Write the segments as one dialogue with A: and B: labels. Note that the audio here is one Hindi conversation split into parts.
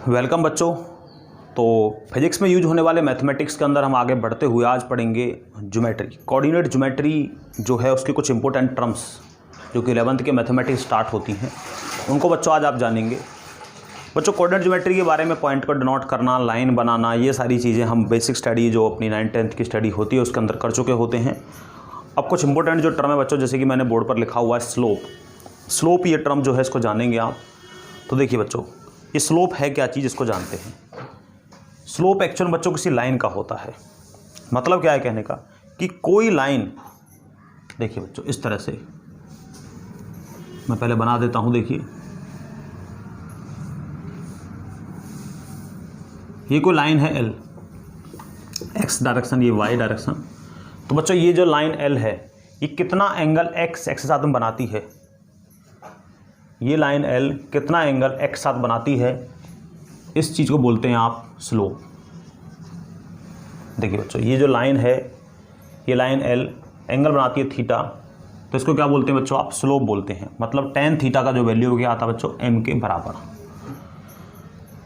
A: वेलकम बच्चों। तो फिजिक्स में यूज होने वाले मैथमेटिक्स के अंदर हम आगे बढ़ते हुए आज पढ़ेंगे ज्योमेट्री। कोऑर्डिनेट ज्योमेट्री जो है उसके कुछ इंपॉर्टेंट टर्म्स जो कि 11th के मैथमेटिक्स स्टार्ट होती हैं उनको बच्चों आज आप जानेंगे। बच्चों कोऑर्डिनेट ज्योमेट्री के बारे में पॉइंट को डिनोट करना, लाइन बनाना, ये सारी चीज़ें हम बेसिक स्टडी जो अपनी 9th-10th की स्टडी होती है उसके अंदर कर चुके होते हैं। अब कुछ इंपॉर्टेंट जो टर्म है बच्चों, जैसे कि मैंने बोर्ड पर लिखा हुआ है स्लोप ये टर्म जो है इसको जानेंगे आप। तो देखिए बच्चों, ये स्लोप है क्या चीज़, इसको जानते हैं। स्लोप एक्चुअल बच्चों किसी लाइन का होता है। मतलब क्या है कहने का कि कोई लाइन, देखिए बच्चों इस तरह से मैं पहले बना देता हूं। देखिए ये कोई लाइन है L, x डायरेक्शन, ये y डायरेक्शन। तो बच्चों ये जो लाइन L है ये कितना एंगल x के साथ में बनाती है, ये लाइन L कितना एंगल x साथ बनाती है, इस चीज़ को बोलते हैं आप स्लोप। देखिए बच्चों ये जो लाइन है, ये लाइन L एंगल बनाती है थीटा, तो इसको क्या बोलते हैं बच्चों, आप स्लोप बोलते हैं। मतलब tan थीटा का जो वैल्यू क्या आता है बच्चों, m के बराबर।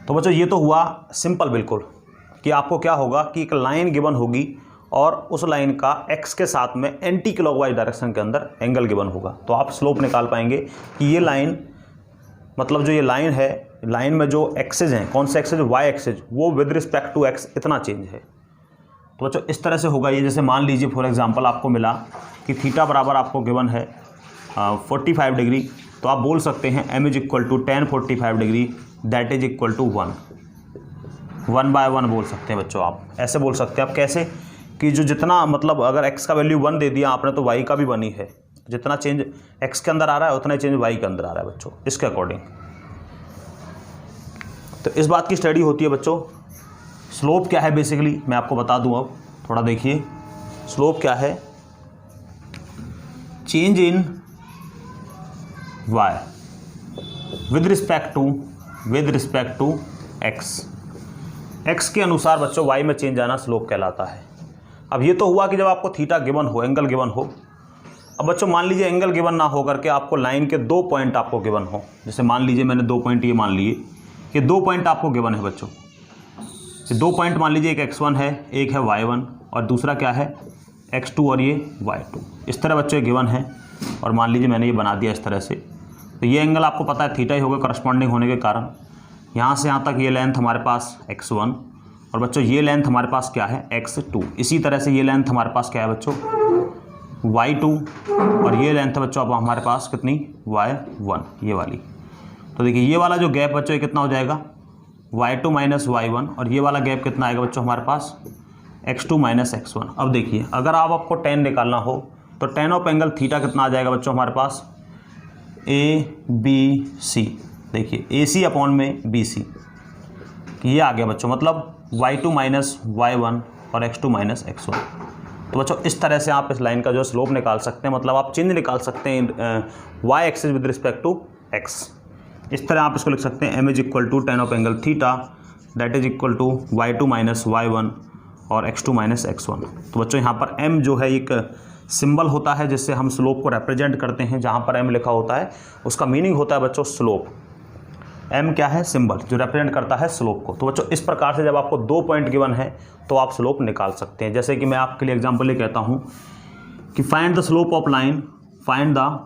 A: तो बच्चों ये तो हुआ सिंपल बिल्कुल कि आपको क्या होगा कि एक लाइन गिवन होगी और उस लाइन का x के साथ में एंटी क्लॉकवाइज डायरेक्शन के अंदर एंगल गिवन होगा, तो आप स्लोप निकाल पाएंगे कि ये लाइन, मतलब जो ये लाइन है, लाइन में जो एक्सेज हैं, कौन से एक्सेज, y एक्सेज, वो विद रिस्पेक्ट टू x इतना चेंज है। तो बच्चों इस तरह से होगा ये। जैसे मान लीजिए फॉर एग्जांपल आपको मिला कि थीटा बराबर आपको गिवन है 45 डिग्री, तो आप बोल सकते हैं m is equal to tan 45 degree that is equal to 1/1 बोल सकते हैं बच्चों। आप ऐसे बोल सकते हैं। आप कैसे कि जो जितना, मतलब अगर x का वैल्यू 1 दे दिया आपने तो y का भी 1 ही है, जितना चेंज x के अंदर आ रहा है उतना ही चेंज y के अंदर आ रहा है बच्चों, इसके अकॉर्डिंग। तो इस बात की स्टडी होती है बच्चों। स्लोप क्या है बेसिकली मैं आपको बता दूं। अब थोड़ा देखिए स्लोप क्या है, change in y with respect to x के अनुसार बच्चों y में चेंज आना स्लोप कहलाता है। अब ये तो हुआ कि जब आपको थीटा गिवन हो, एंगल गिवन हो। अब बच्चों मान लीजिए एंगल गिवन ना हो करके आपको लाइन के 2 पॉइंट आपको गिवन हो। जैसे मान लीजिए मैंने 2 पॉइंट ये मान लिए कि 2 पॉइंट आपको गिवन है बच्चों। 2 पॉइंट मान लीजिए, एक x1 है, एक है y1 और दूसरा क्या है x2 और ये y2। इस तरह बच्चों ये गिवन है और मान लीजिए मैंने ये बना दिया इस तरह से। तो ये एंगल आपको पता है थीटा ही होगा करस्पॉन्डिंग होने के कारण। यहाँ से यहाँ तक ये लेंथ हमारे पास x1 और बच्चों ये लेंथ हमारे पास क्या है x2। इसी तरह से ये लेंथ हमारे पास क्या है बच्चों y2 और ये लेंथ है बच्चों अब हमारे पास कितनी, y1, ये वाली। तो देखिए ये वाला जो गैप बच्चों ये कितना हो जाएगा, y2 माइनस y1, और ये वाला गैप कितना आएगा बच्चों हमारे पास x2 माइनस x1। अब देखिए अगर आपको tan निकालना हो तो tan ऑफ एंगल थीटा कितना आ जाएगा बच्चों हमारे पास, ABC। देखिए AC अपॉन में BC, ये आ गया बच्चों, मतलब y2 माइनस y1 और x2 माइनस x1। तो बच्चों इस तरह से आप इस लाइन का जो स्लोप निकाल सकते हैं, मतलब आप चेंज निकाल सकते हैं y axis with respect to x। इस तरह आप इसको लिख सकते हैं m is equal to tan of angle theta that is equal to y2 minus y1 और x2 माइनस x1। तो बच्चों यहाँ पर m जो है एक सिंबल होता है जिससे हम स्लोप को रिप्रेजेंट करते हैं। जहाँ पर m लिखा होता है उसका मीनिंग होता है बच्चों स्लोप। m क्या है, सिंबल जो रिप्रेजेंट करता है स्लोप को। तो बच्चों इस प्रकार से जब आपको 2 पॉइंट गिवन है तो आप स्लोप निकाल सकते हैं। जैसे कि मैं आपके लिए एग्जांपल ये कहता हूँ कि find the slope of line, find the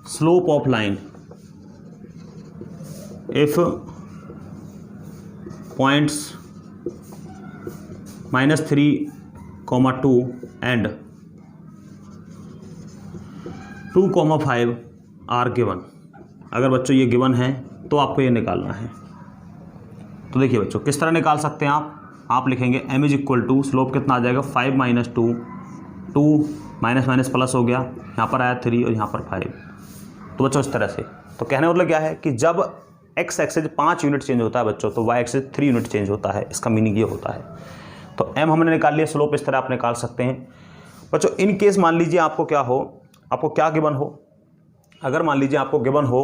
A: slope of line if points -3, 2 and 2, 5 are given. अगर बच्चों ये गिवन है तो आपको ये निकालना है। तो देखिए बच्चों किस तरह निकाल सकते हैं आप लिखेंगे m is equal to, slope कितना आ जाएगा 5 माइनस 2 माइनस माइनस प्लस हो गया, यहाँ पर आया 3 और यहाँ पर 5। तो बच्चों इस तरह से, तो कहने मतलब क्या है कि जब x एक्सिस 5 यूनिट चेंज होता है बच्चों तो y एक्सिस 3 यूनिट चेंज होता है। इसका मीनिंग ये होता है। तो m हमने निकाल लिया, स्लोप इस तरह आप निकाल सकते हैं बच्चों। इन केस मान लीजिए आपको क्या हो, आपको क्या गिवन हो, अगर मान लीजिए आपको गिवन हो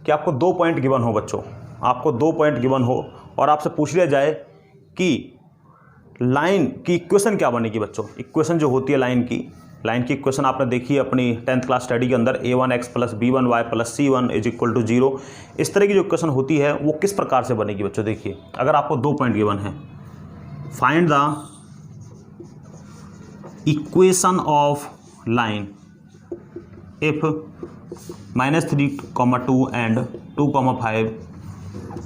A: कि आपको 2 पॉइंट गिवन हो बच्चों, आपको 2 पॉइंट गिवन हो और आपसे पूछ लिया जाए कि लाइन की इक्वेशन क्या बनेगी बच्चों। इक्वेशन जो होती है लाइन की लाइन की इक्वेशन आपने देखी है अपनी 10th क्लास स्टडी के अंदर, a1x plus b1y plus c1 is equal to 0। इस तरह की जो इक्वेशन होती है वो किस प्रकार से बनेगी बच्चों? देखिए, अगर आपको 2 पॉइंट गिवन है, find the equation of line if -3, 2 and 2, 5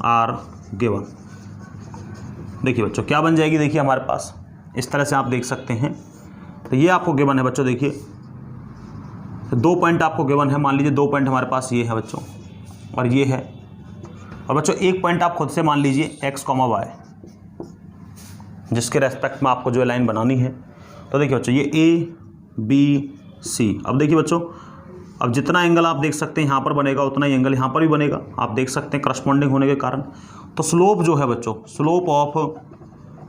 A: are given. देखिए बच्चों क्या बन जाएगी, देखिए हमारे पास इस तरह से आप देख सकते हैं। तो ये आपको गिवन है बच्चों, देखिए 2 पॉइंट आपको गिवन है, मान लीजिए 2 पॉइंट हमारे पास ये है बच्चों और ये है, और बच्चों 1 पॉइंट आप खुद से मान लीजिए x, y, जिसके रेस्पेक्ट में आपको जो लाइन बनानी है। तो देखिए बच्चों ये a b c। अब देखिए बच्चों, अब जितना एंगल आप देख सकते हैं यहाँ पर बनेगा उतना ही एंगल यहाँ पर भी बनेगा, आप देख सकते हैं करस्पॉन्डिंग होने के कारण। तो स्लोप जो है बच्चों, स्लोप ऑफ,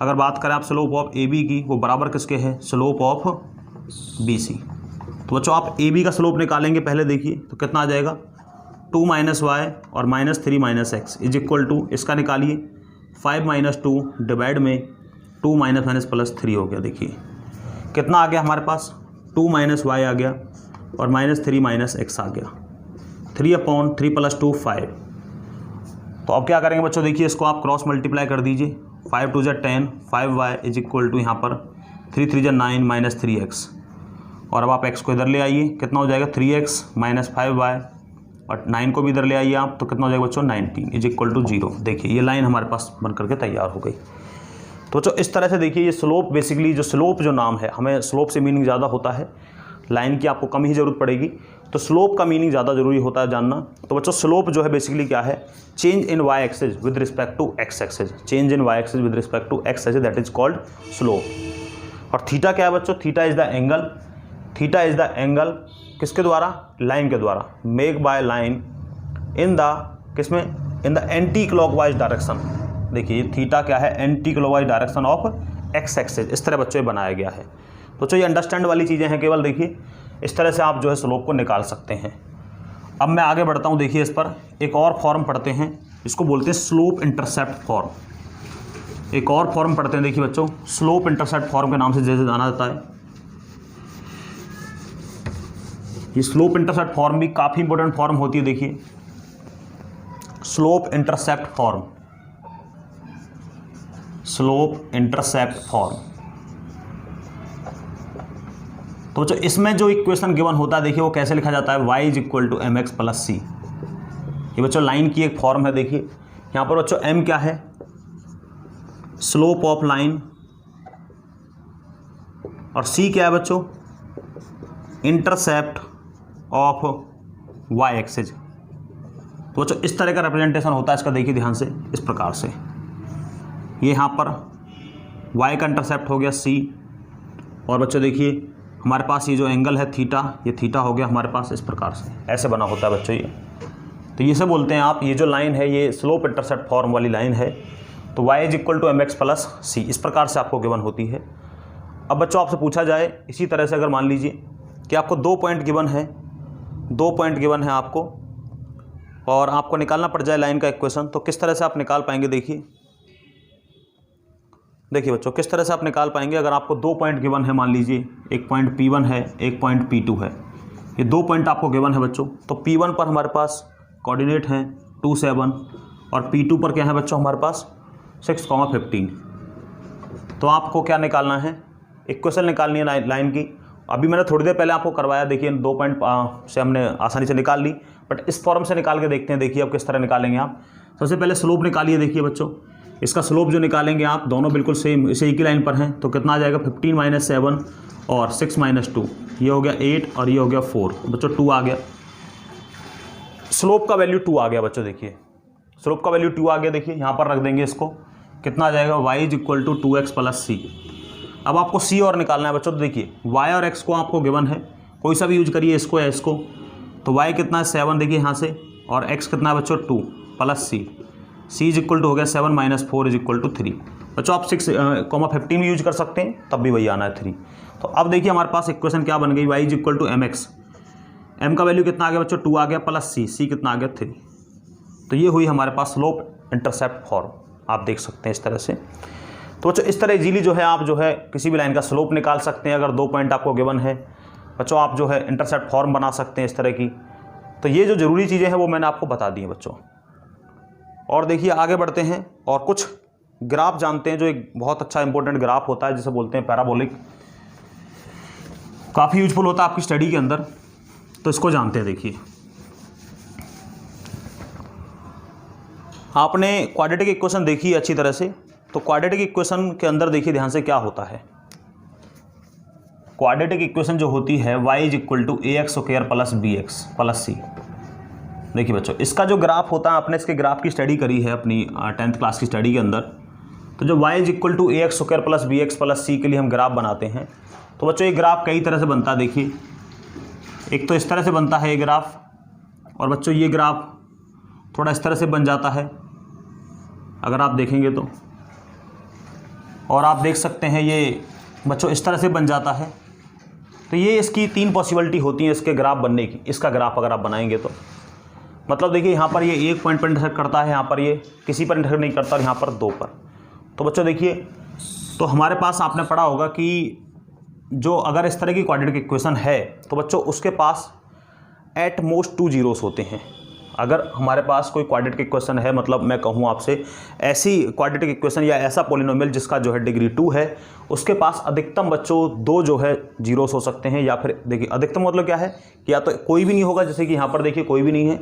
A: अगर बात करें आप स्लोप ऑफ ए बी की, वो बराबर किसके है? Slope of B C. तो बच्चों आप ए बी का स्लोप निकालेंगे पहले, देखिए तो कितना आ जाएगा 2 - y और -3 - x इज इक्वल टू, इसका निकालिए 5 - 2 डिवाइड में 2 - +3 हो गया। देखिए कितना आ गया हमारे पास, 2 - y आ गया और -3 - x आ गया, 3/3 + 2 5। तो अब क्या करेंगे बच्चों, देखिए इसको आप क्रॉस मल्टीप्लाई कर दीजिए, 5 × 2 = 10, 5y इज इक्वल टू यहाँ पर 3 × 3 = 9 - 3x। और अब आप x को इधर ले आइए, कितना हो जाएगा 3x - 5y, और 9 को भी इधर ले आइए आप, तो कितना हो जाएगा बच्चों 19 इज इक्वल टू 0। देखिए ये लाइन हमारे पास बन करके तैयार हो गई। तो बच्चों इस तरह से देखिए ये स्लोप, बेसिकली जो स्लोप जो नाम है, हमें स्लोप से मीनिंग ज़्यादा होता है, लाइन की आपको कम ही ज़रूरत पड़ेगी, तो स्लोप का मीनिंग ज़्यादा ज़रूरी होता है जानना। तो बच्चों स्लोप जो है बेसिकली क्या है, change in Y axis with respect to X axis, change in Y axis with respect to X axis, that is called slope. और थीटा क्या है बच्चों, theta is the angle, theta is the angle किसके द्वारा, लाइन के द्वारा, make by line in the किसमें, in the anti clockwise direction. देखिए ये थीटा क्या है, anti clockwise direction of X axis, इस तरह बच्चों ये बनाया गया है। तो चलो ये अंडरस्टैंड वाली चीज़ें हैं केवल, देखिए इस तरह से आप जो है स्लोप को निकाल सकते हैं। अब मैं आगे बढ़ता हूँ, देखिए इस पर एक और फॉर्म पढ़ते हैं, इसको बोलते हैं स्लोप इंटरसेप्ट फॉर्म। एक और फॉर्म पढ़ते हैं, देखिए बच्चों स्लोप इंटरसेप्ट फॉर्म के नाम से जैसे जाना जाता है। ये स्लोप इंटरसेप्ट फॉर्म भी काफ़ी इंपॉर्टेंट फॉर्म होती है। देखिए slope intercept form, slope intercept form. तो बच्चों इसमें जो इक्वेशन गिवन होता है, देखिए वो कैसे लिखा जाता है, y is equal to mx plus c। ये बच्चों लाइन की एक फॉर्म है। देखिए यहाँ पर बच्चों m क्या है, स्लोप ऑफ लाइन, और c क्या है बच्चों, इंटरसेप्ट ऑफ y एक्सिस। तो बच्चों इस तरह का रिप्रेजेंटेशन होता है इसका, देखिए ध्यान से इस प्रकार से, ये यहाँ पर y का इंटरसेप्ट हो गया c, और बच्चों देखिए हमारे पास ये जो एंगल है थीटा, ये थीटा हो गया हमारे पास, इस प्रकार से ऐसे बना होता है बच्चों ये। तो ये से बोलते हैं आप, ये जो लाइन है ये स्लोप इंटरसेप्ट फॉर्म वाली लाइन है। तो y is equal to mx plus c, इस प्रकार से आपको गिवन होती है। अब बच्चों आपसे पूछा जाए इसी तरह से, अगर मान लीजिए कि आपको 2 पॉइंट गिवन है, 2 पॉइंट गिवन है आपको, और आपको निकालना पड़ जाए लाइन का इक्वेशन, तो किस तरह से आप निकाल पाएंगे? देखिए बच्चों किस तरह से आप निकाल पाएंगे, अगर आपको 2 पॉइंट गिवन है, मान लीजिए एक पॉइंट P1 है, एक पॉइंट P2 है, ये 2 पॉइंट आपको गिवन है बच्चों। तो P1 पर हमारे पास कोऑर्डिनेट हैं 2, 7, और P2 पर क्या है बच्चों हमारे पास 6, 15। तो आपको क्या निकालना है, इक्वेशन निकालनी है लाइन की। अभी मैंने थोड़ी देर पहले आपको करवाया, देखिए 2 पॉइंट से हमने आसानी से निकाल ली, बट इस फॉर्म से निकाल के देखते हैं। देखिए अब किस तरह निकालेंगे आप, सबसे पहले स्लोप निकालिए। देखिए बच्चों इसका स्लोप जो निकालेंगे आप, दोनों बिल्कुल सेम, इसे एक ही लाइन पर हैं, तो कितना आ जाएगा 15 - 7 और 6 - 2, ये हो गया 8 और ये हो गया 4, बच्चों 2 आ गया। स्लोप का वैल्यू 2 आ गया बच्चों, देखिए स्लोप का वैल्यू 2 आ गया। देखिए यहाँ पर रख देंगे इसको, कितना आ जाएगा y is equal to 2x plus c। अब आपको c और निकालना है बच्चों। तो देखिए y और x को आपको गिवन है, कोई सा भी यूज करिए, इसको या इसको। तो y कितना है 7, देखिए यहाँ से, और x कितना है बच्चों 2 plus c is equal to हो गया 7 - 4 इज इक्वल टू 3। बच्चों आप 6,15 भी यूज कर सकते हैं, तब भी वही आना है 3। तो अब देखिए हमारे पास इक्वेशन क्या बन गई, y is equal to mx, m का वैल्यू कितना आ गया बच्चों 2 आ गया, प्लस c कितना आ गया 3। तो ये हुई हमारे पास स्लोप इंटरसेप्ट फॉर्म, आप देख सकते हैं इस तरह से। तो बच्चों इस तरह इजीली जो है आप जो है किसी भी लाइन का स्लोप निकाल सकते हैं, अगर 2 पॉइंट आपको गिवन है। बच्चों आप जो है इंटरसेप्ट फॉर्म बना सकते हैं इस तरह की। तो ये जो ज़रूरी चीज़ें हैं वो मैंने आपको बता दी हैं बच्चों। और देखिए आगे बढ़ते हैं और कुछ ग्राफ जानते हैं जो एक बहुत अच्छा इंपॉर्टेंट ग्राफ होता है जिसे बोलते हैं पैराबोलिक, काफ़ी यूजफुल होता है आपकी स्टडी के अंदर। तो इसको जानते हैं। देखिए आपने क्वाड्रेटिक इक्वेशन देखी है अच्छी तरह से, तो क्वाड्रेटिक इक्वेशन के अंदर देखिए ध्यान से क्या होता है। क्वाड्रेटिक इक्वेशन जो होती है y is equal to A x square plus B X plus C. देखिए बच्चों इसका जो ग्राफ होता है, आपने इसके ग्राफ की स्टडी करी है अपनी 10th क्लास की स्टडी के अंदर। तो जो y is equal to A x square plus B X plus C के लिए हम ग्राफ बनाते हैं, तो बच्चों ये ग्राफ कई तरह से बनता है। देखिए एक तो इस तरह से बनता है ये ग्राफ, और बच्चों ये ग्राफ थोड़ा इस तरह से बन जाता है अगर आप देखेंगे तो, और आप देख सकते हैं ये बच्चों इस तरह से बन जाता है। तो ये इसकी 3 पॉसिबिलिटी होती है इसके ग्राफ बनने की। इसका ग्राफ अगर आप बनाएंगे तो मतलब देखिए यहाँ पर ये एक पॉइंट पर इंटरसेक्ट करता है, यहाँ पर ये किसी पर इंटरसेक्ट नहीं करता, और यहाँ पर 2 पर। तो बच्चों देखिए, तो हमारे पास आपने पढ़ा होगा कि जो अगर इस तरह की क्वाड्रेटिक इक्वेशन है तो बच्चों उसके पास एट मोस्ट 2 जीरोस होते हैं। अगर हमारे पास कोई क्वाड्रेटिक इक्वेशन है, मतलब मैं कहूँ आपसे ऐसी क्वाड्रेटिक इक्वेशन या ऐसा पॉलिनोमियल जिसका जो है डिग्री 2 है, उसके पास अधिकतम बच्चों 2 जो है जीरोस हो सकते हैं। या फिर देखिए अधिकतम मतलब क्या है कि या तो कोई भी नहीं होगा, जैसे कि यहाँ पर देखिए कोई भी नहीं है,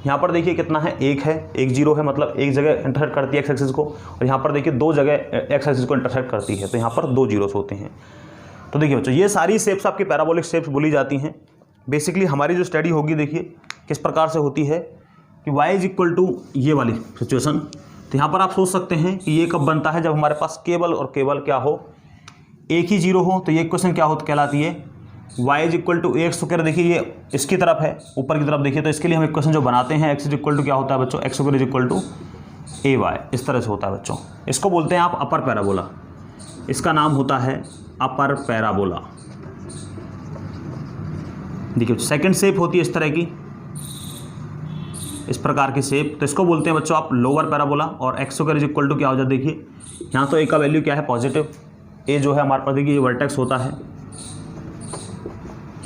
A: यहाँ पर देखिए कितना है, 1 है, 1 जीरो है, मतलब एक जगह इंटरसेक्ट करती है एक्स एक्सिस को, और यहाँ पर देखिए 2 जगह एक्स एक्सिस को इंटरसेक्ट करती है, तो यहाँ पर 2 जीरोस होते हैं। तो देखिए बच्चों ये सारी शेप्स आपकी पैराबोलिक शेप्स बोली जाती हैं। बेसिकली हमारी जो स्टडी होगी देखिए किस प्रकार से होती है कि y इज इक्वल टू ये वाली सिचुएशन। तो यहाँ पर आप सोच सकते हैं कि ये कब बनता है, जब हमारे पास केवल और केवल क्या हो, एक ही जीरो हो। तो ये इक्वेशन क्या हो कहलाती है, y is equal to A x square. देखिए ये इसकी तरफ है, ऊपर की तरफ देखिए, तो इसके लिए हम इक्वेशन जो बनाते हैं x इज इक्वल टू क्या होता है बच्चों, x square is equal to a y, इस तरह से होता है बच्चों। इसको बोलते हैं आप अपर पैराबोला, इसका नाम होता है अपर पैराबोला। देखिए सेकंड शेप होती है इस तरह की, इस प्रकार की शेप, तो इसको बोलते हैं बच्चों आप लोअर पैराबोला। और x square is equal to क्या हो जाता है, देखिए यहाँ तो ए का वैल्यू क्या है, पॉजिटिव। ए जो है हमारे पास देखिए ये वर्टेक्स होता है,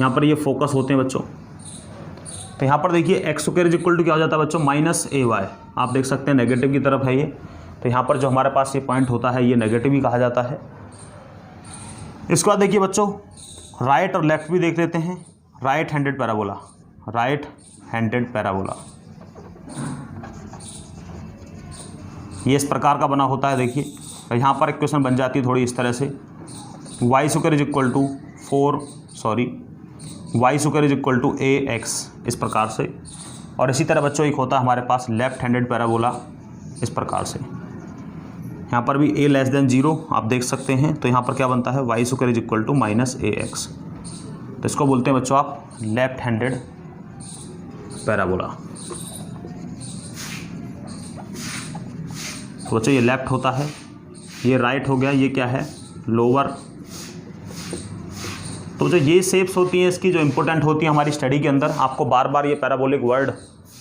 A: यहाँ पर ये फोकस होते हैं बच्चों। तो यहाँ पर देखिए x square is equal to क्या हो जाता है बच्चों, माइनस ए वाई। आप देख सकते हैं नेगेटिव की तरफ है ये, तो यहाँ पर जो हमारे पास ये पॉइंट होता है ये नेगेटिव ही कहा जाता है। इसके बाद देखिए बच्चों राइट और लेफ्ट भी देख लेते हैं। Right handed parabola, right handed parabola ये इस प्रकार का बना होता है। देखिए तो यहाँ पर इक्वेशन बन जाती है थोड़ी इस तरह से, y square is equal to y square is equal to A x, इस प्रकार से। और इसी तरह बच्चों एक होता है हमारे पास लेफ्ट हैंडेड पैराबोला, इस प्रकार से। यहाँ पर भी ए लेस देन 0 आप देख सकते हैं, तो यहाँ पर क्या बनता है, y square is equal to minus a x. तो इसको बोलते हैं बच्चों आप लेफ्ट हैंडेड पैराबोला। तो बच्चों ये लेफ्ट होता है, ये राइट हो गया, ये क्या है लोअर। तो जो ये शेप्स होती हैं इसकी जो इंपॉर्टेंट होती है हमारी स्टडी के अंदर, आपको बार बार ये पैराबोलिक वर्ड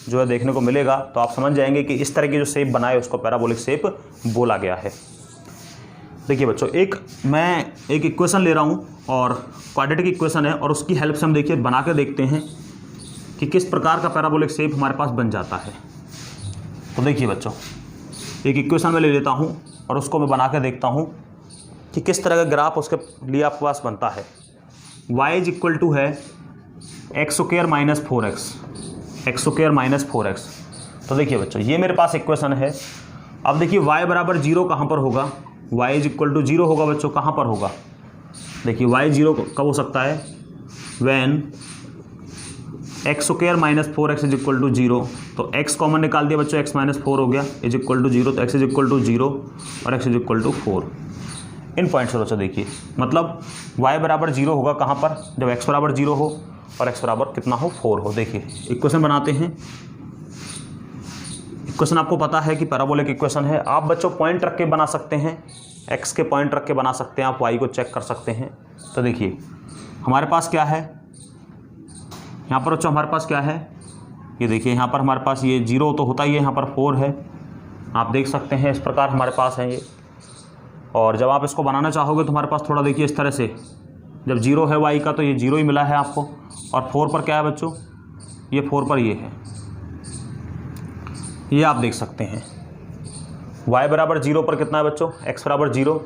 A: जो है देखने को मिलेगा, तो आप समझ जाएंगे कि इस तरह की जो शेप बनाए उसको पैराबोलिक शेप बोला गया है। देखिए बच्चों मैं एक इक्वेशन ले रहा हूँ और क्वाड्रेटिक इक्वेशन है, और उसकी हेल्प से हम देखिए बना के देखते हैं कि किस प्रकार का पैराबोलिक शेप हमारे पास बन जाता है। तो देखिए बच्चों एक इक्वेशन में ले लेता हूँ और उसको मैं बना के देखता हूँ कि किस तरह का ग्राफ उसके लिए आपके पास बनता है। y इज इक्वल टू है x square minus 4x, x square minus 4x। तो देखिए बच्चों ये मेरे पास इक्वेशन है। अब देखिए y बराबर 0 कहाँ पर होगा, y इज इक्वल टू 0 होगा बच्चों, कहाँ पर होगा, देखिए y 0 कब हो सकता है, when x square minus 4x is equal to 0। तो x कॉमन निकाल दिया बच्चों, x माइनस 4 हो गया इज इक्वल टू 0, तो x इज इक्वल टू 0 और x इज इक्वल टू 4। इन पॉइंट्स से बच्चों देखिए मतलब y बराबर 0 होगा कहाँ पर, जब x बराबर 0 हो और x बराबर कितना हो 4 हो। देखिए इक्वेशन बनाते हैं। इक्वेशन आपको पता है कि पैराबोलिक इक्वेशन है। आप बच्चों पॉइंट रख के बना सकते हैं, x के पॉइंट रख के बना सकते हैं, आप y को चेक कर सकते हैं। तो देखिए हमारे पास क्या है, यहाँ पर बच्चों हमारे पास क्या है, ये देखिए यहाँ पर हमारे पास ये 0 तो होता ही है, यहाँ पर 4 है, आप देख सकते हैं इस प्रकार हमारे पास है ये। और जब आप इसको बनाना चाहोगे तो हमारे पास थोड़ा देखिए इस तरह से जब 0 है y का तो ये 0 ही मिला है आपको, और 4 पर क्या है बच्चों, ये 4 पर ये है, ये आप देख सकते हैं। y बराबर 0 पर कितना है बच्चों, x बराबर 0,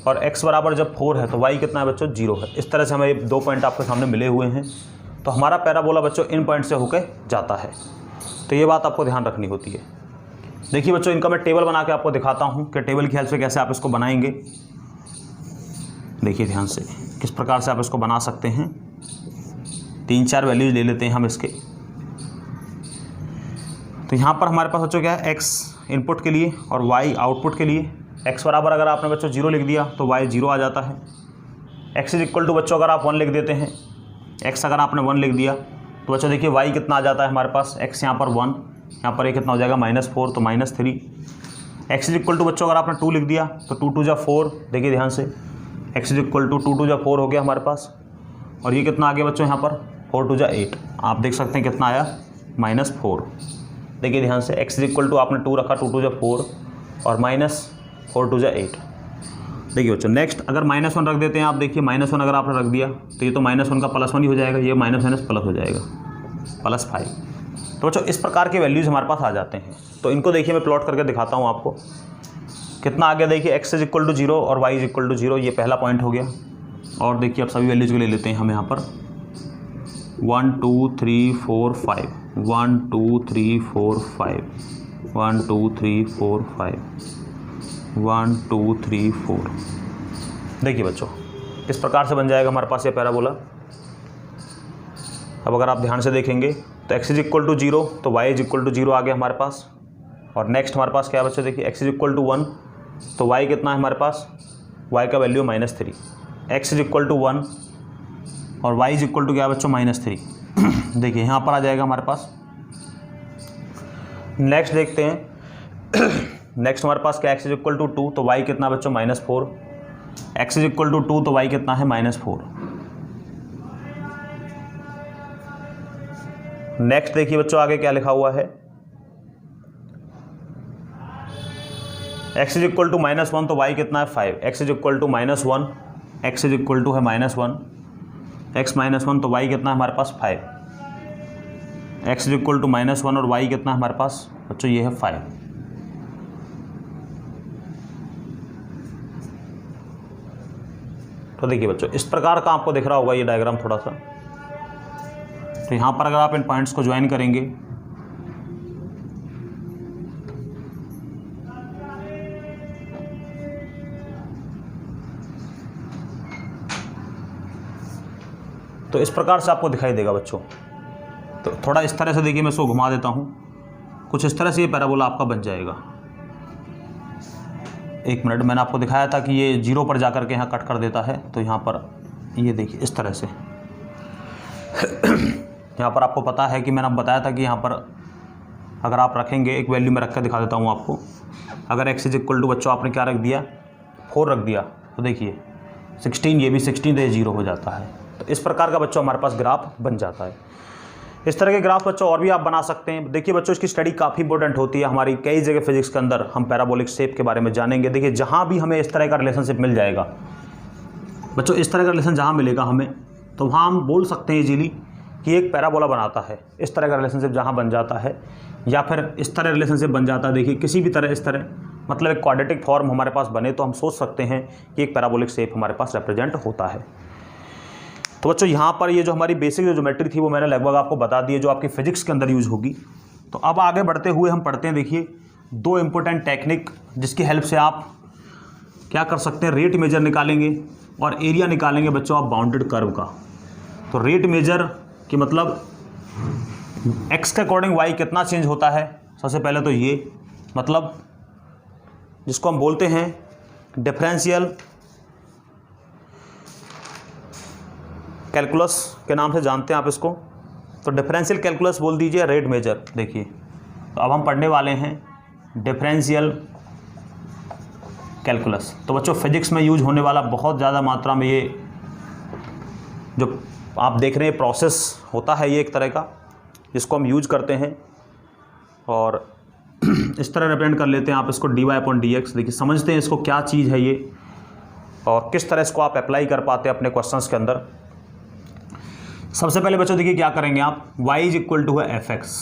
A: और x बराबर जब 4 है तो y कितना है बच्चों, 0 है। इस तरह से हमें ये 2 पॉइंट आपके सामने मिले हुए हैं। तो हमारा पैराबोला बच्चों इन पॉइंट से होकर जाता है, तो ये बात आपको ध्यान रखनी होती है। देखिए बच्चों, इनका मैं टेबल बना के आपको दिखाता हूँ कि टेबल की हेल्प से कैसे आप इसको बनाएंगे। देखिए ध्यान से किस प्रकार से आप इसको बना सकते हैं। 3-4 वैल्यूज ले लेते हैं हम इसके। तो यहाँ पर हमारे पास बच्चों क्या है, x इनपुट के लिए और y आउटपुट के लिए। x बराबर अगर आपने बच्चों 0 लिख दिया तो y 0 आ जाता है। x इज इक्वल टू बच्चों अगर आप 1 लिख देते हैं, x अगर आपने 1 लिख दिया तो बच्चों देखिए y कितना आ जाता है हमारे पास, x यहाँ पर 1, यहाँ पर ये कितना हो जाएगा -4, तो -3। x इज इक्वल टू बच्चों अगर आपने 2 लिख दिया तो 2 2 जा 4, देखिए ध्यान से, x इज इक्वल टू 2 2 जा 4 हो गया हमारे पास। और ये कितना आ गया बच्चों यहाँ पर, 4 2 जा 8, आप देख सकते हैं कितना आया, -4। देखिए ध्यान से, x इज इक्वल टू आपने 2 रखा, 2 2 जा 4 और -4 2 जा 8। देखिए बच्चों नेक्स्ट अगर -1 रख देते हैं आप, देखिए -1 अगर आपने रख दिया तो ये तो -1 का +1 ही हो जाएगा, ये माइनस प्लस हो जाएगा, +5। तो बच्चों इस प्रकार के वैल्यूज़ हमारे पास आ जाते हैं। तो इनको देखिए मैं प्लॉट करके दिखाता हूँ आपको, कितना आ गया। देखिए x इज इक्वल टू 0 और y इज इक्वल टू 0, ये पहला पॉइंट हो गया। और देखिए अब सभी वैल्यूज़ को ले लेते हैं हम यहाँ पर, 1 2 3 4 5, 1 2 3 4 5, 1 2 3 4 5, 1 2 3 4। देखिए बच्चों इस प्रकार से बन जाएगा हमारे पास ये पैराबोला। अब अगर आप ध्यान से देखेंगे तो x इज इक्वल टू 0 तो y इज इक्वल टू 0 आ गया हमारे पास। और नेक्स्ट हमारे पास क्या है बच्चों, देखिए x इज इक्वल टू 1 तो y कितना है हमारे पास, y का value -3, x is equal to 1 और y इज इक्वल टू क्या है बच्चों, -3। देखिए यहाँ पर आ जाएगा हमारे पास। नेक्स्ट देखते हैं नेक्स्ट हमारे पास क्या, x इज इक्वल टू 2 तो y कितना बच्चों, -4, x इज इक्वल टू 2 तो y कितना है, -4। नेक्स्ट देखिए बच्चों आगे क्या लिखा हुआ है, x इज इक्वल टू -1 तो y कितना है, 5, x is equal to -1, x is equal to है -1, x -1 तो y कितना है हमारे पास, 5, x इज इक्वल टू -1 और y कितना है हमारे पास बच्चों, ये है 5। तो देखिए बच्चों इस प्रकार का आपको दिख रहा होगा ये डायग्राम थोड़ा सा। तो यहाँ पर अगर आप इन पॉइंट्स को ज्वाइन करेंगे तो इस प्रकार से आपको दिखाई देगा बच्चों। तो थोड़ा इस तरह से देखिए, मैं इसको घुमा देता हूँ, कुछ इस तरह से ये पैराबोला आपका बन जाएगा। एक मिनट, मैंने आपको दिखाया था कि ये 0 पर जाकर के यहाँ कट कर देता है। तो यहाँ पर ये देखिए इस तरह से यहाँ पर आपको पता है कि मैंने आपको बताया था कि यहाँ पर अगर आप रखेंगे, एक वैल्यू में रख कर दिखा देता हूँ आपको। अगर x इज इक्वल टू बच्चों आपने क्या रख दिया, 4 रख दिया, तो देखिए 16, ये भी 16, तो ये 0 हो जाता है। तो इस प्रकार का बच्चों हमारे पास ग्राफ बन जाता है। इस तरह के ग्राफ बच्चों और भी आप बना सकते हैं। देखिए बच्चों इसकी स्टडी काफ़ी इंपॉर्टेंट होती है हमारी, कई जगह फिजिक्स के अंदर हम पैराबोलिक शेप के बारे में जानेंगे। देखिए जहाँ भी हमें इस तरह का रिलेशनशिप मिल जाएगा बच्चों, इस तरह का रिलेशन जहाँ मिलेगा हमें, तो वहाँ हम बोल सकते हैं इजीली कि एक पैराबोला बनाता है। इस तरह का रिलेशनशिप जहाँ बन जाता है या फिर इस तरह रिलेशनशिप बन जाता है, देखिए किसी भी तरह इस तरह मतलब एक क्वाड्रेटिक फॉर्म हमारे पास बने, तो हम सोच सकते हैं कि एक पैराबोलिक शेप हमारे पास रिप्रेजेंट होता है। तो बच्चों यहाँ पर ये जो हमारी बेसिक जो ज्योमेट्री थी वो मैंने लगभग आपको बता दी है, जो आपकी फिजिक्स के अंदर यूज़ होगी। तो अब आगे बढ़ते हुए हम पढ़ते हैं, देखिए 2 इम्पोर्टेंट टेक्निक जिसकी हेल्प से आप क्या कर सकते हैं, रेट मेजर निकालेंगे और एरिया निकालेंगे बच्चों आप बाउंडेड कर्व का। तो रेट मेजर कि मतलब x के अकॉर्डिंग y कितना चेंज होता है। सबसे पहले तो ये मतलब जिसको हम बोलते हैं डिफरेंशियल कैलकुलस के नाम से जानते हैं आप इसको। तो डिफरेंशियल कैलकुलस बोल दीजिए रेट मेजर। देखिए तो अब हम पढ़ने वाले हैं डिफरेंशियल कैलकुलस। तो बच्चों फिजिक्स में यूज होने वाला बहुत ज़्यादा मात्रा में ये जो आप देख रहे हैं प्रोसेस होता है, ये एक तरह का जिसको हम यूज करते हैं और इस तरह रिप्रेजेंट कर लेते हैं आप इसको dy/dx। देखिए समझते हैं इसको क्या चीज़ है ये, और किस तरह इसको आप अप्लाई कर पाते हैं अपने क्वेश्चंस के अंदर। सबसे पहले बच्चों देखिए क्या करेंगे आप, y इज इक्वल टू है f x,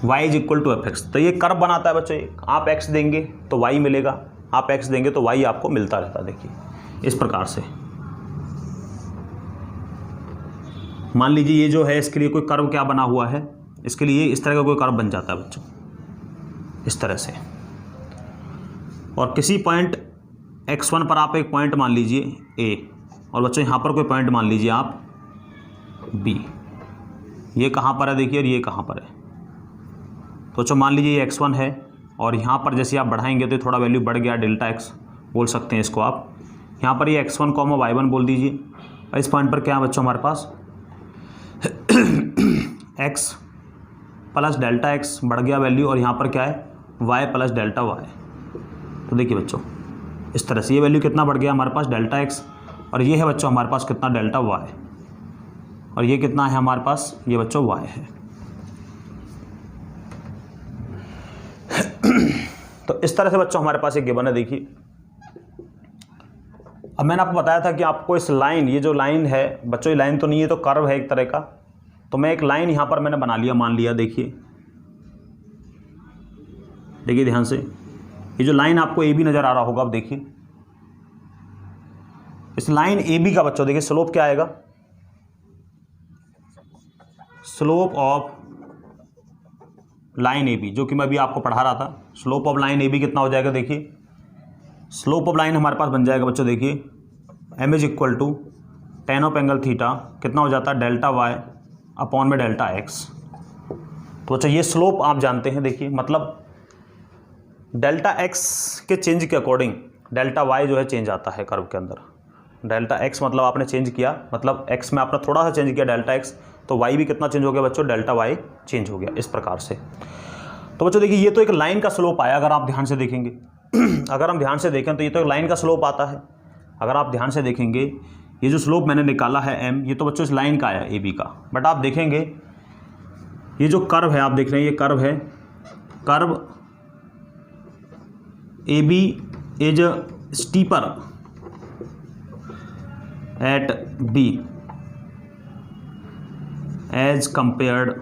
A: y is equal to f x. तो ये कर्व बनाता है बच्चों, आप x देंगे तो y मिलेगा, आप x देंगे तो y आपको मिलता रहता है। देखिए इस प्रकार से मान लीजिए ये जो है इसके लिए कोई कर्व क्या बना हुआ है, इसके लिए इस तरह का कोई कर्व बन जाता है बच्चों, इस तरह से। और किसी पॉइंट x1 पर आप एक पॉइंट मान लीजिए a, और बच्चों यहाँ पर कोई पॉइंट मान लीजिए आप b। ये कहाँ पर है देखिए, और ये कहाँ पर है। तो बच्चों मान लीजिए ये x1 है, और यहाँ पर जैसे आप बढ़ाएंगे तो थोड़ा वैल्यू बढ़ गया, डेल्टा x बोल सकते हैं इसको आप। यहाँ पर ये x1, y1 बोल दीजिए। और इस पॉइंट पर क्या है बच्चों हमारे पास x प्लस डेल्टा x बढ़ गया वैल्यू, और यहाँ पर क्या है y प्लस डेल्टा y। तो देखिए बच्चों इस तरह से ये वैल्यू कितना बढ़ गया हमारे पास, डेल्टा x, और ये है बच्चों हमारे पास कितना, डेल्टा y, और ये कितना है हमारे पास, ये बच्चों y है। तो इस तरह से बच्चों हमारे पास एक गिवन है। देखिए अब मैंने आपको बताया था कि आपको इस लाइन, ये जो लाइन है बच्चों, ये लाइन तो नहीं है, तो कर्व है एक तरह का। तो मैं एक लाइन यहाँ पर मैंने बना लिया, मान लिया। देखिए देखिए ध्यान से, ये जो लाइन आपको ए बी नज़र आ रहा होगा, अब देखिए इस लाइन ए बी का बच्चों देखिए स्लोप क्या आएगा, slope of line A B, जो कि मैं अभी आपको पढ़ा रहा था। Slope of line A B कितना हो जाएगा, देखिए स्लोप ऑफ लाइन हमारे पास बन जाएगा बच्चों, देखिए m is equal to tan of angle theta कितना हो जाता है, डेल्टा वाई अपॉन में डेल्टा एक्स। तो बच्चों ये स्लोप आप जानते हैं। देखिए मतलब डेल्टा एक्स के चेंज के अकॉर्डिंग डेल्टा वाई जो है चेंज आता है कर्व के अंदर। डेल्टा एक्स मतलब आपने चेंज किया, मतलब एक्स में आपने थोड़ा सा चेंज किया डेल्टा एक्स, तो वाई भी कितना चेंज हो गया बच्चों, डेल्टा वाई चेंज हो गया, इस प्रकार से। तो बच्चों देखिए ये तो एक लाइन का स्लोप आया, अगर आप ध्यान से देखेंगे अगर हम ध्यान से देखें तो ये तो एक लाइन का स्लोप आता है। अगर आप ध्यान से देखेंगे ये जो स्लोप मैंने निकाला है m, ये तो बच्चों इस लाइन का आया ए बी का। बट आप देखेंगे ये जो कर्व है, आप देख रहे हैं ये कर्व है, curve A B is steeper at b as compared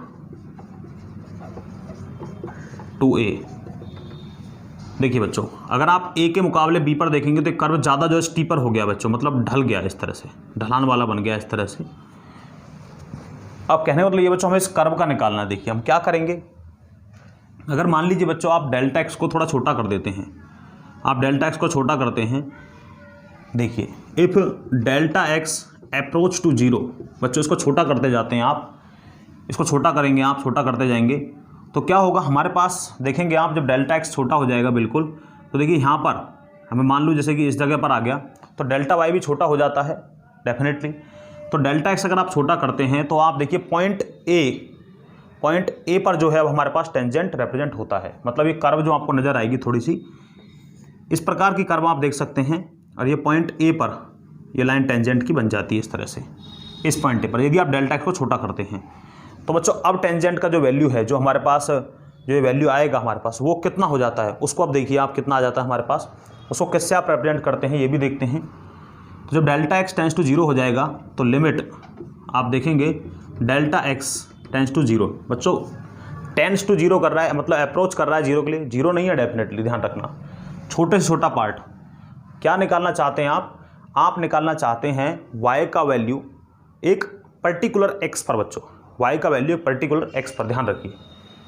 A: to a। देखिए बच्चों अगर आप a के मुकाबले b पर देखेंगे तो कर्व ज़्यादा जो है स्टीपर हो गया बच्चों, मतलब ढल गया, इस तरह से ढलान वाला बन गया इस तरह से। अब कहने का मतलब ये बच्चों हमें इस कर्व का निकालना है। देखिए हम क्या करेंगे, अगर मान लीजिए बच्चों आप डेल्टा एक्स को थोड़ा छोटा कर देते हैं, आप डेल्टा एक्स को छोटा करते हैं। देखिए if delta x approach to zero, बच्चों इसको छोटा करते जाते हैं आप, इसको छोटा करेंगे आप, छोटा करते जाएंगे तो क्या होगा हमारे पास, देखेंगे आप जब डेल्टा एक्स छोटा हो जाएगा बिल्कुल, तो देखिए यहाँ पर हमें मान लो जैसे कि इस जगह पर आ गया तो डेल्टा वाई भी छोटा हो जाता है डेफिनेटली। तो डेल्टा एक्स अगर आप छोटा करते हैं तो आप देखिए पॉइंट ए पर जो है वो हमारे पास टेंजेंट रिप्रेजेंट होता है। मतलब ये कर्व जो आपको नज़र आएगी थोड़ी सी इस प्रकार की कर्व आप देख सकते हैं, और ये पॉइंट ए पर ये लाइन टेंजेंट की बन जाती है इस तरह से, इस पॉइंट ए पर यदि आप डेल्टा एक्स को छोटा करते हैं। तो बच्चों अब टेंजेंट का जो वैल्यू है, जो हमारे पास जो ये वैल्यू आएगा हमारे पास, वो कितना हो जाता है उसको अब देखिए आप कितना आ जाता है हमारे पास, उसको किससे आप रिप्रेजेंट करते हैं ये भी देखते हैं। तो जब delta x tends to zero हो जाएगा तो लिमिट आप देखेंगे delta x tends to zero. बच्चों टेंस टू जीरो कर रहा है मतलब अप्रोच कर रहा है जीरो के लिए, जीरो नहीं है डेफिनेटली, ध्यान रखना। छोटे से छोटा पार्ट क्या निकालना चाहते हैं आप निकालना चाहते हैं y का वैल्यू एक पर्टिकुलर x पर। बच्चों y का वैल्यू एक पर्टिकुलर x पर, ध्यान रखिए।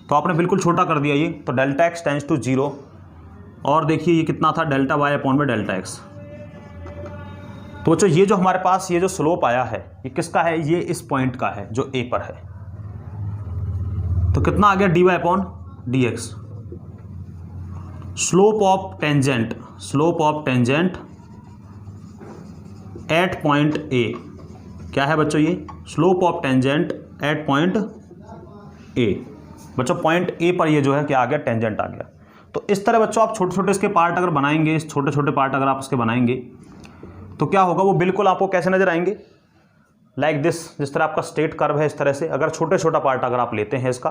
A: तो आपने बिल्कुल छोटा कर दिया ये, तो delta x tends to zero, और देखिए ये कितना था, डेल्टा वाई अपॉन में डेल्टा एक्स। तो बच्चों ये जो हमारे पास ये जो स्लोप आया है ये किसका है, ये इस पॉइंट का है जो ए पर है। तो कितना आ गया, d Y upon D x. Slope of tangent at point A क्या है बच्चों, ये slope of tangent at point A. बच्चों पॉइंट ए पर ये जो है क्या आ गया, टेंजेंट आ गया। तो इस तरह बच्चों आप छोटे छोटे इसके पार्ट अगर बनाएंगे, इस छोटे छोटे पार्ट अगर आप इसके बनाएंगे तो क्या होगा, वो बिल्कुल आपको कैसे नजर आएंगे, लाइक दिस। जिस तरह आपका स्ट्रेट कर्व है इस तरह से, अगर छोटे छोटा पार्ट अगर आप लेते हैं इसका,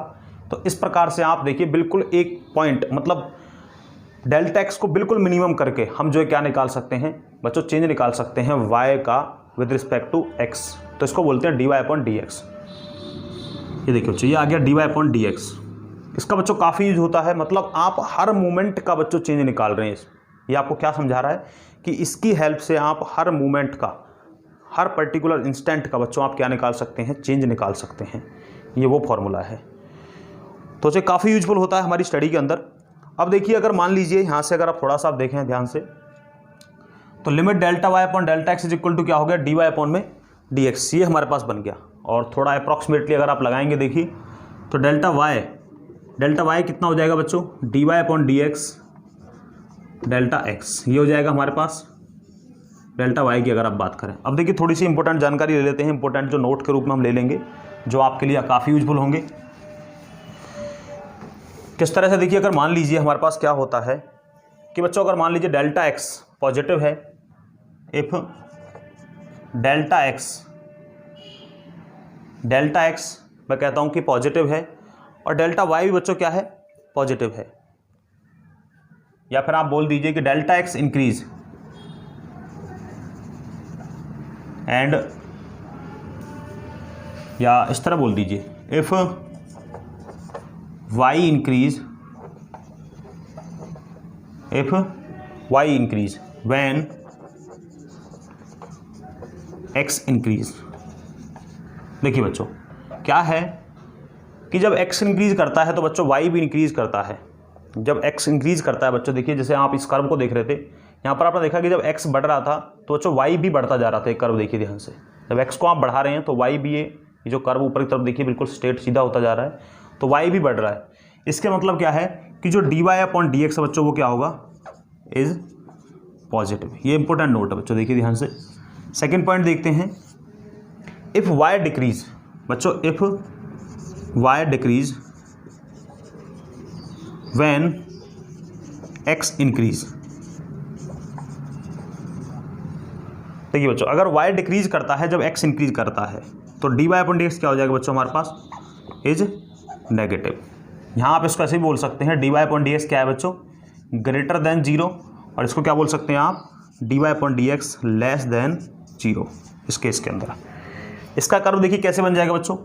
A: तो इस प्रकार से आप देखिए बिल्कुल एक पॉइंट, मतलब डेल्टा एक्स को बिल्कुल मिनिमम करके हम जो है क्या निकाल सकते हैं बच्चों, चेंज निकाल सकते हैं वाई का विद रिस्पेक्ट टू एक्स। तो इसको बोलते हैं d Y upon D x. ये देखिए बच्चों, ये आ गया d Y upon D x. इसका बच्चों काफ़ी यूज होता है, मतलब आप हर मोमेंट का बच्चों चेंज निकाल रहे हैं। ये आपको क्या समझा रहा है कि इसकी हेल्प से आप हर मोमेंट का, हर पर्टिकुलर इंस्टेंट का बच्चों आप क्या निकाल सकते हैं, चेंज निकाल सकते हैं। ये वो फॉर्मूला है, तो ये काफ़ी यूजफुल होता है हमारी स्टडी के अंदर। अब देखिए, अगर मान लीजिए यहाँ से अगर आप थोड़ा सा आप देखें ध्यान से, तो limit delta y upon delta x is equal to क्या हो गया, डी वाई अपॉन में डी एक्स, ये हमारे पास बन गया। और थोड़ा अप्रॉक्सीमेटली अगर आप लगाएंगे देखिए, तो डेल्टा वाई कितना हो जाएगा बच्चों, d Y upon D x delta x, ये हो जाएगा हमारे पास डेल्टा वाई की अगर आप बात करें। अब देखिए थोड़ी सी इंपॉर्टेंट जानकारी ले लेते हैं, इंपॉर्टेंट जो नोट के रूप में हम ले लेंगे, जो आपके लिए काफ़ी यूजफुल होंगे। किस तरह से, देखिए अगर मान लीजिए हमारे पास क्या होता है कि बच्चों अगर मान लीजिए डेल्टा एक्स पॉजिटिव है, इफ डेल्टा एक्स मैं कहता हूं कि पॉजिटिव है और डेल्टा वाई भी बच्चों क्या है, पॉजिटिव है, या फिर आप बोल दीजिए कि डेल्टा एक्स इंक्रीज एंड, या इस तरह बोल दीजिए, if y increase when x increase। देखिए बच्चों क्या है कि जब x इंक्रीज करता है तो बच्चों y भी इंक्रीज करता है। जब x इंक्रीज करता है बच्चों, देखिए जैसे आप इस कर्व को देख रहे थे, यहाँ पर आपने देखा कि जब x बढ़ रहा था तो बच्चों y भी बढ़ता जा रहा था। एक कर्व देखिए ध्यान से, जब x को आप बढ़ा रहे हैं तो y भी, ये जो कर्व ऊपर की तरफ देखिए बिल्कुल स्ट्रेट सीधा होता जा रहा है, तो y भी बढ़ रहा है। इसके मतलब क्या है कि जो d Y upon D x बच्चों वो क्या होगा, इज पॉजिटिव। ये इंपॉर्टेंट नोट है बच्चों, देखिए ध्यान से। सेकंड पॉइंट देखते हैं, इफ y डिक्रीज बच्चों, if y decrease when x increase. देखिए बच्चों अगर y डिक्रीज करता है जब x इंक्रीज करता है तो D Y upon D x क्या हो जाएगा बच्चों, हमारे पास इज नेगेटिव। यहाँ आप इसको ऐसे भी बोल सकते हैं, d Y upon D x क्या है बच्चों, ग्रेटर देन जीरो, और इसको क्या बोल सकते हैं आप, d Y upon D x less than zero. इस केस के अंदर इसका कर्व देखिए कैसे बन जाएगा बच्चों,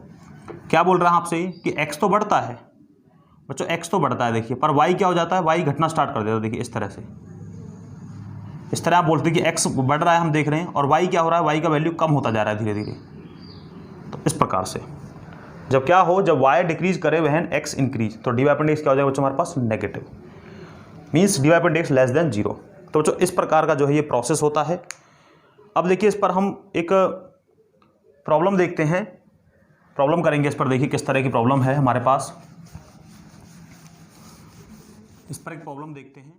A: क्या बोल रहा है आपसे कि x तो बढ़ता है बच्चों, x तो बढ़ता है देखिए, पर y क्या हो जाता है, y घटना स्टार्ट कर देता है। देखिए इस तरह से, इस तरह आप बोलते हैं कि x बढ़ रहा है हम देख रहे हैं, और y क्या हो रहा है, y का वैल्यू कम होता जा रहा है धीरे धीरे। तो इस प्रकार से जब क्या हो, जब y डिक्रीज करे वहन x इंक्रीज, तो D Y upon D x क्या हो जाएगा बच्चों हमारे पास, negative, means D Y upon D x less than zero. तो बच्चों इस प्रकार का जो है ये प्रोसेस होता है। अब देखिए इस पर हम एक प्रॉब्लम देखते हैं, प्रॉब्लम करेंगे इस पर। देखिए किस तरह की प्रॉब्लम है हमारे पास, इस पर एक प्रॉब्लम देखते हैं।